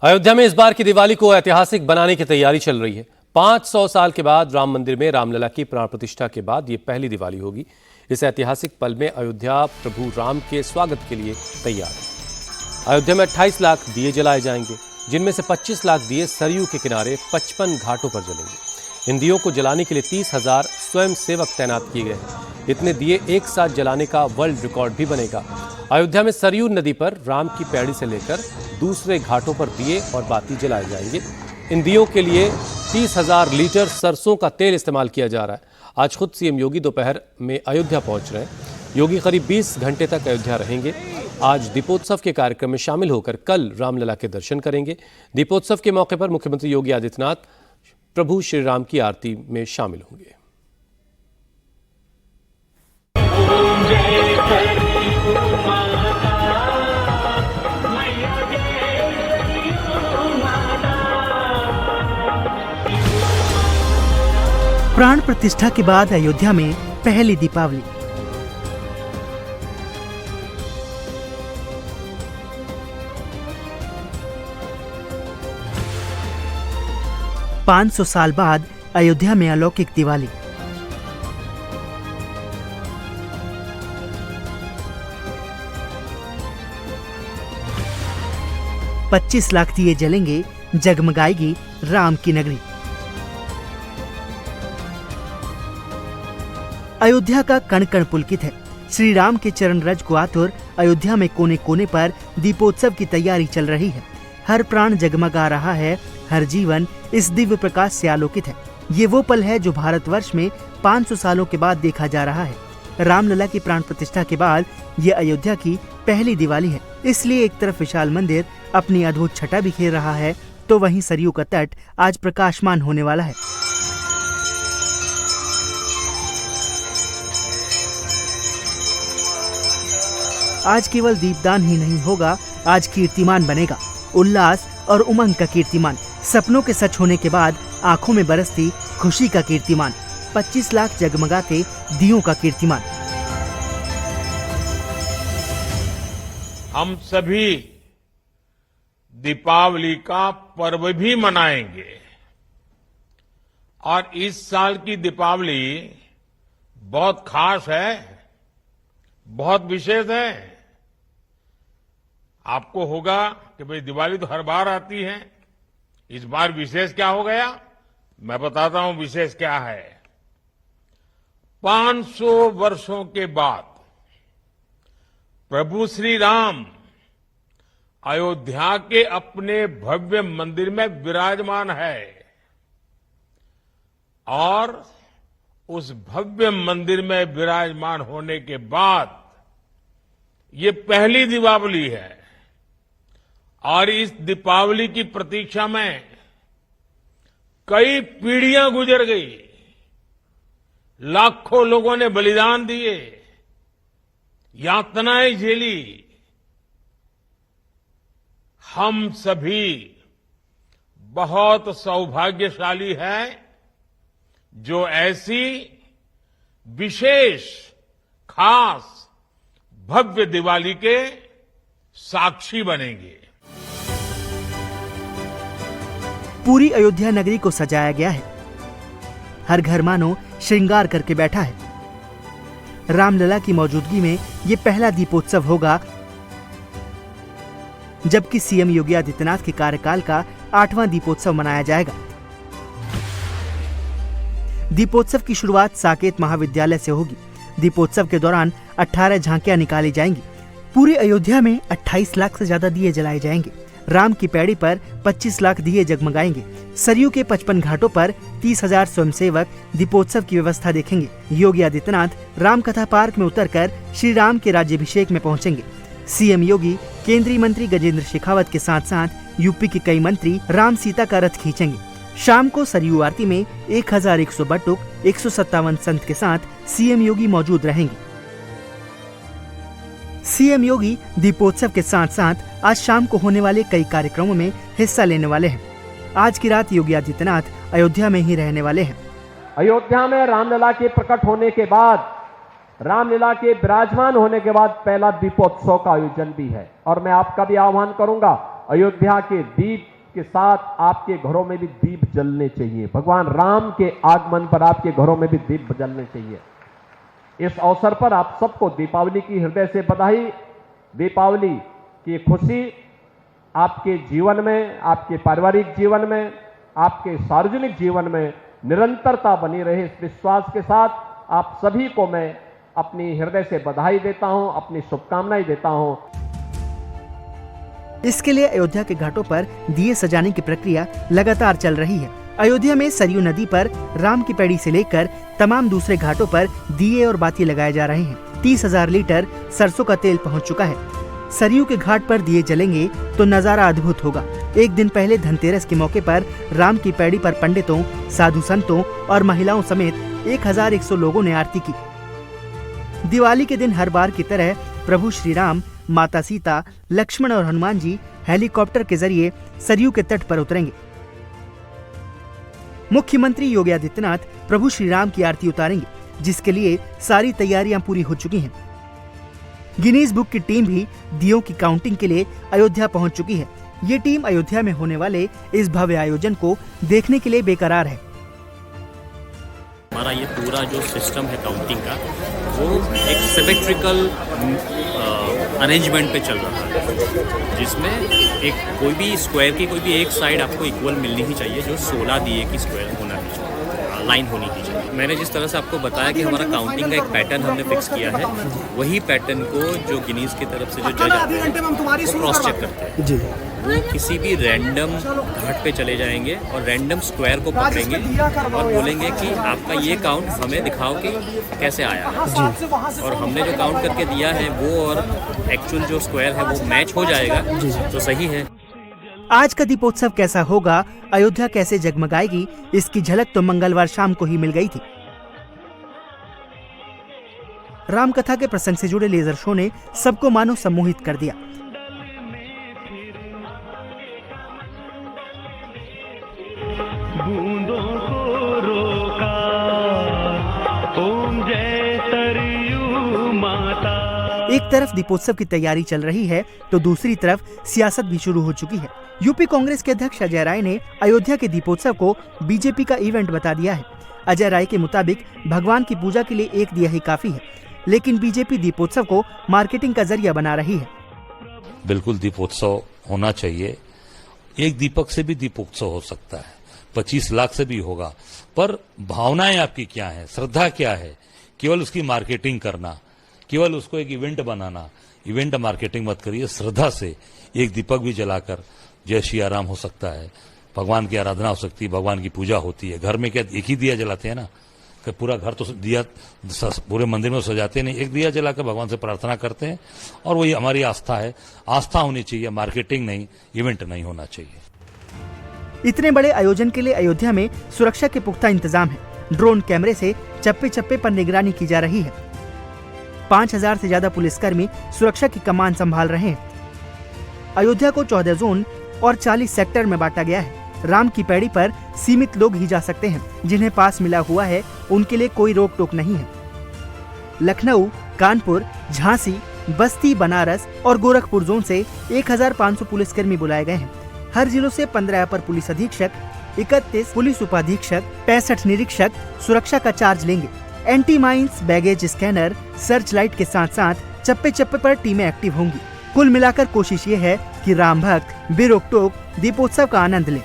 अयोध्या में इस बार की दिवाली को ऐतिहासिक बनाने की तैयारी चल रही है। 500 साल के बाद राम मंदिर में रामलला की प्राण प्रतिष्ठा के बाद ये पहली दिवाली होगी। इस ऐतिहासिक पल में अयोध्या प्रभु राम के स्वागत के लिए तैयार है। अयोध्या में 28 लाख दिए जलाए जाएंगे, जिनमें से 25 लाख दिए सरयू के किनारे 55 घाटों पर जलेंगे। इन दियों को जलाने के लिए 30,000 स्वयं सेवक तैनात किए गए हैं। इतने दिए एक साथ जलाने का वर्ल्ड रिकॉर्ड भी बनेगा। अयोध्या में सरयू नदी पर राम की पैड़ी से लेकर दूसरे घाटों पर दिए और बाती जलाए जाएंगे। इन दियों के लिए 30,000 लीटर सरसों का तेल इस्तेमाल किया जा रहा है। आज खुद सीएम योगी दोपहर में अयोध्या पहुंच रहे हैं। योगी करीब 20 घंटे तक अयोध्या रहेंगे। आज दीपोत्सव के कार्यक्रम में शामिल होकर कल रामलला के दर्शन करेंगे। दीपोत्सव के मौके पर मुख्यमंत्री योगी आदित्यनाथ प्रभु श्री राम की आरती में शामिल होंगे। प्राण प्रतिष्ठा के बाद अयोध्या में पहली दीपावली। पाँच 500 साल बाद अयोध्या में अलौकिक दिवाली। $25 लाख दिए जलेंगे, जगमगाएगी राम की नगरी। अयोध्या का कण कण पुलकित है। श्री राम के चरण रज को आतुर अयोध्या में कोने कोने पर दीपोत्सव की तैयारी चल रही है। हर प्राण जगमगा रहा है, हर जीवन इस दिव्य प्रकाश से आलोकित है। ये वो पल है जो भारतवर्ष में 500 सालों के बाद देखा जा रहा है। रामलला की प्राण प्रतिष्ठा के बाद ये अयोध्या की पहली दिवाली है। इसलिए एक तरफ विशाल मंदिर अपनी अद्भुत छटा बिखेर रहा है, तो वहीं सरयू का तट आज प्रकाशमान होने वाला है। आज केवल दीपदान ही नहीं होगा, आज कीर्तिमान बनेगा। उल्लास और उमंग का कीर्तिमान, सपनों के सच होने के बाद आंखों में बरसती खुशी का कीर्तिमान, 25 लाख जगमगाते दियों का कीर्तिमान। हम सभी दीपावली का पर्व भी मनाएंगे और इस साल की दीपावली बहुत खास है, बहुत विशेष है। आपको होगा कि भाई दिवाली तो हर बार आती है, इस बार विशेष क्या हो गया? मैं बताता हूं विशेष क्या है। 500 वर्षों के बाद प्रभु श्री राम अयोध्या के अपने भव्य मंदिर में विराजमान है और उस भव्य मंदिर में विराजमान होने के बाद ये पहली दीपावली है और इस दीपावली की प्रतीक्षा में कई पीढ़ियां गुजर गई, लाखों लोगों ने बलिदान दिए, यातनाएं झेली। हम सभी बहुत सौभाग्यशाली हैं जो ऐसी विशेष खास भव्य दिवाली के साक्षी बनेंगे। पूरी अयोध्या नगरी को सजाया गया है। हर घर मानो श्रृंगार करके बैठा है। रामलला की मौजूदगी में ये पहला दीपोत्सव होगा, जबकि सीएम योगी आदित्यनाथ के कार्यकाल का 8वां दीपोत्सव मनाया जाएगा। दीपोत्सव की शुरुआत साकेत महाविद्यालय से होगी। दीपोत्सव के दौरान 18 झांकियां निकाली जाएंगी। पूरी अयोध्या में 28 लाख से ज्यादा दिए जलाए जाएंगे। राम की पैड़ी पर 25 लाख दिए जगमगाएंगे। सरयू के 55 घाटों पर 30,000 स्वयंसेवक दीपोत्सव की व्यवस्था देखेंगे। योगी आदित्यनाथ रामकथा पार्क में उतरकर श्री राम के राज्याभिषेक में पहुंचेंगे। सीएम योगी केंद्रीय मंत्री गजेंद्र शेखावत के साथ साथ यूपी के कई मंत्री राम सीता का रथ खींचेंगे। शाम को सरयू आरती में 1100 बटुक 157 संत के साथ सीएम योगी मौजूद रहेंगे। सीएम योगी दीपोत्सव के साथ साथ आज शाम को होने वाले कई कार्यक्रमों में हिस्सा लेने वाले हैं। आज की रात योगी आदित्यनाथ अयोध्या में ही रहने वाले हैं। अयोध्या में रामलला के प्रकट होने के बाद, रामलीला के विराजमान होने के बाद पहला दीपोत्सव का आयोजन भी है और मैं आपका भी आह्वान करूंगा, अयोध्या के दीप के साथ आपके घरों में भी दीप जलने चाहिए। भगवान राम के आगमन पर आपके घरों में भी दीप जलने चाहिए। इस अवसर पर आप सबको दीपावली की हृदय से बधाई। दीपावली की खुशी आपके जीवन में, आपके पारिवारिक जीवन में, आपके सार्वजनिक जीवन में निरंतरता बनी रहे, इस विश्वास के साथ आप सभी को मैं अपनी हृदय से बधाई देता हूं, अपनी शुभकामनाएं देता हूं। इसके लिए अयोध्या के घाटों पर दिए सजाने की प्रक्रिया लगातार चल रही है। अयोध्या में सरयू नदी पर राम की पैड़ी से लेकर तमाम दूसरे घाटों पर दिए और बाती लगाए जा रहे हैं। 30,000 लीटर सरसों का तेल पहुंच चुका है। सरयू के घाट पर दिए जलेंगे तो नजारा अद्भुत होगा। एक दिन पहले धनतेरस के मौके पर राम की पैड़ी पर पंडितों, साधु संतों और महिलाओं समेत 1100 लोगों ने आरती की। दिवाली के दिन हर बार की तरह प्रभु श्री राम, माता सीता, लक्ष्मण और हनुमान जी हेलीकॉप्टर के जरिए सरयू के तट पर उतरेंगे। मुख्यमंत्री योगी आदित्यनाथ प्रभु श्री राम की आरती उतारेंगे, जिसके लिए सारी तैयारियां पूरी हो चुकी हैं। गिनीज बुक की टीम भी दियों की काउंटिंग के लिए अयोध्या पहुंच चुकी है। ये टीम अयोध्या में होने वाले इस भव्य आयोजन को देखने के लिए बेकरार है। हमारा ये पूरा जो सिस्टम है काउंटिंग का, वो एक सिमेट्रिकल अरेंजमेंट पे चल रहा है, जिसमें एक कोई भी स्क्वायर की कोई भी एक साइड आपको इक्वल मिलनी ही चाहिए, जो 16 दिए की स्क्वायर होना ही चाहिए, लाइन होनी ही चाहिए। मैंने जिस तरह से आपको बताया कि हमारा काउंटिंग का एक पैटर्न हमने फिक्स किया है, वही पैटर्न को जो गिनीज की तरफ से जो जज आते हैं वो क्रॉस चेक करते हैं जी। वो किसी भी रैंडम घाट पे चले जाएंगे और रैंडम स्क्वायर को पकड़ेंगे और बोलेंगे कि आपका ये काउंट हमें दिखाओ कि कैसे आया है। और हमने जो काउंट करके दिया है वो और एक्चुअल जो स्क्वायर है वो मैच हो जाएगा तो सही है। आज का दीपोत्सव कैसा होगा, अयोध्या कैसे जगमगाएगी, इसकी झलक तो मंगलवार शाम को ही मिल गई थी। रामकथा के प्रसंग से जुड़े लेजर शो ने सबको मानो सम्मोहित कर दिया। बूंदों को रोका, ओम जय सरयू माता। एक तरफ दीपोत्सव की तैयारी चल रही है तो दूसरी तरफ सियासत भी शुरू हो चुकी है। यूपी कांग्रेस के अध्यक्ष अजय राय ने अयोध्या के दीपोत्सव को बीजेपी का इवेंट बता दिया है। अजय राय के मुताबिक भगवान की पूजा के लिए एक दिया ही काफी है, लेकिन बीजेपी दीपोत्सव को मार्केटिंग का जरिया बना रही है। बिल्कुल दीपोत्सव होना चाहिए। एक दीपक से भी दीपोत्सव हो सकता है, 25 लाख से भी होगा, पर भावनाएं आपकी क्या है, श्रद्धा क्या है। केवल उसकी मार्केटिंग करना, केवल उसको एक इवेंट बनाना, इवेंट मार्केटिंग मत करिए। श्रद्धा से एक दीपक भी जलाकर जय श्री राम हो सकता है, भगवान की आराधना हो सकती है, भगवान की पूजा होती है। घर में क्या एक ही दिया जलाते हैं ना, कि पूरा घर तो दिया पूरे मंदिर में सजाते नहीं, एक दिया जलाकर भगवान से प्रार्थना करते हैं। और वही हमारी आस्था है, आस्था होनी चाहिए, मार्केटिंग नहीं, इवेंट नहीं होना चाहिए। इतने बड़े आयोजन के लिए अयोध्या में सुरक्षा के पुख्ता इंतजाम है। ड्रोन कैमरे से चप्पे चप्पे पर निगरानी की जा रही है। 5000 से ज्यादा पुलिसकर्मी सुरक्षा की कमान संभाल रहे हैं। अयोध्या को 14 जोन और 40 सेक्टर में बांटा गया है। राम की पैड़ी पर सीमित लोग ही जा सकते हैं। जिन्हें पास मिला हुआ है उनके लिए कोई रोक टोक नहीं है। लखनऊ, कानपुर, झांसी, बस्ती, बनारस और गोरखपुर जोन से 1500 पुलिसकर्मी बुलाए गए हैं। हर जिलों से 15 अपर पुलिस अधीक्षक, 31 पुलिस उपाधीक्षक, 65 निरीक्षक सुरक्षा का चार्ज लेंगे। Anti mines, baggage scanner, search light के साथ साथ चप्पे चप्पे पर टीमें एक्टिव होंगी। कुल मिलाकर कोशिश ये है कि राम भक्त बेरोक टोक दीपोत्सव का आनंद लें।